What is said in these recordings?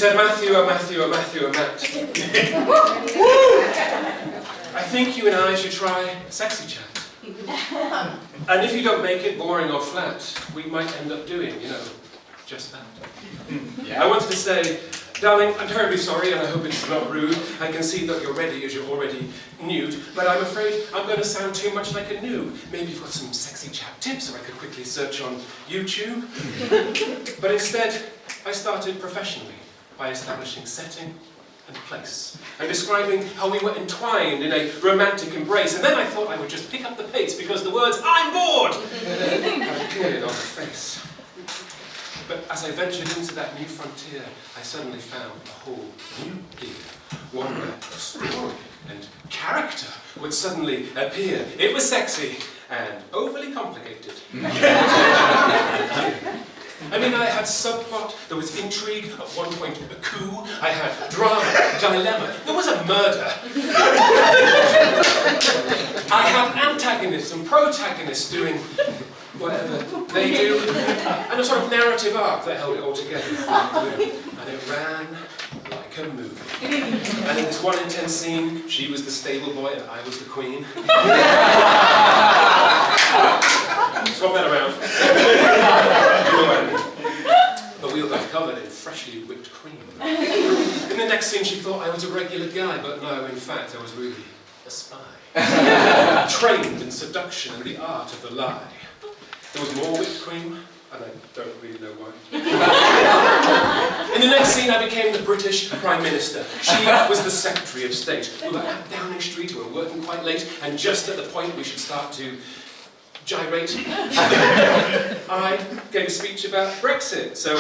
said, Matthew, oh Matthew, oh Matthew, oh Matt. I think you and I should try sexy chat. And if you don't make it boring or flat, we might end up doing, you know, just that. Yeah. I wanted to say, darling, I'm terribly sorry and I hope it's not rude. I can see that you're ready as you're already nude, but I'm afraid I'm going to sound too much like a noob. Maybe you've got some sexy chat tips or I could quickly search on YouTube. But instead, I started professionally by establishing setting and place, and describing how we were entwined in a romantic embrace, and then I thought I would just pick up the pace because the words, "I'm bored," had appeared on her face. But as I ventured into that new frontier, I suddenly found a whole new gear, one where story and character would suddenly appear. It was sexy and overly complicated. I mean, I had subplot, there was intrigue, at one point a coup, I had drama, dilemma, there was a murder. I had antagonists and protagonists doing whatever they do, and a sort of narrative arc that held it all together. And it ran like a movie. And in this one intense scene, she was the stable boy and I was the queen. Swap that around. But we were both covered in freshly whipped cream. In the next scene she thought I was a regular guy, but no, in fact I was really a spy. Trained in seduction and the art of the lie. There was more whipped cream, and I don't really know why. In the next scene I became the British Prime Minister. She was the Secretary of State. We were at Downing Street, we were working quite late, and just at the point we should start to gyrate, I gave a speech about Brexit. So,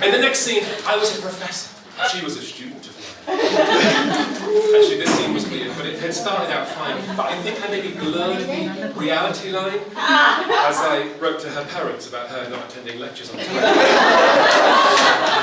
in the next scene, I was a professor. She was a student of mine. Actually, this scene was weird, but it had started out fine. But I think I maybe blurred the reality line as I wrote to her parents about her not attending lectures on time.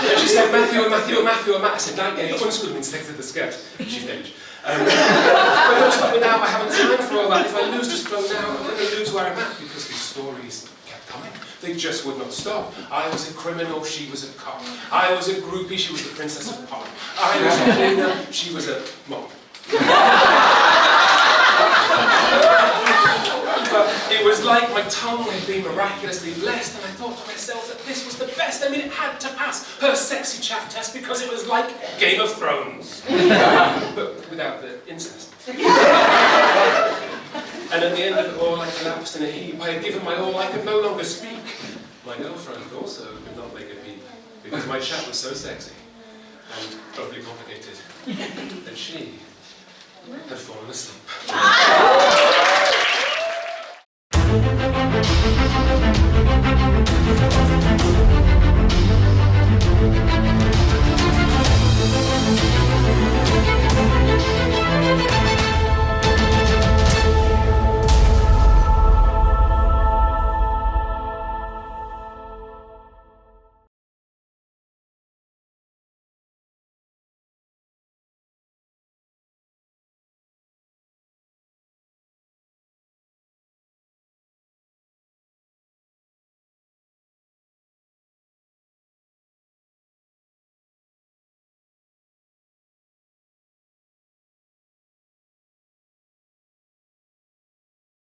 And she said, Matthew, oh Matthew, oh Matthew, oh Matt. I said, nej, jeg undskyld min slægtede skat. She's Danish. But don't stop me now, I haven't time for all that. If I lose this flow now, I'm going to lose where I'm at, because these stories kept coming. They just would not stop. I was a criminal, she was a cop. I was a groupie, she was the princess of pop. I was a cleaner, she was a mop. But it was like my tongue had been miraculously blessed, and I thought to myself that this was the best. I mean, it had to pass her sexy chat test because it was like Game of Thrones. But without the incest. And at the end of it all, I collapsed in a heap. I had given my all, I could no longer speak. My girlfriend also could not make a peep, because my chat was so sexy and overly complicated that she had fallen asleep.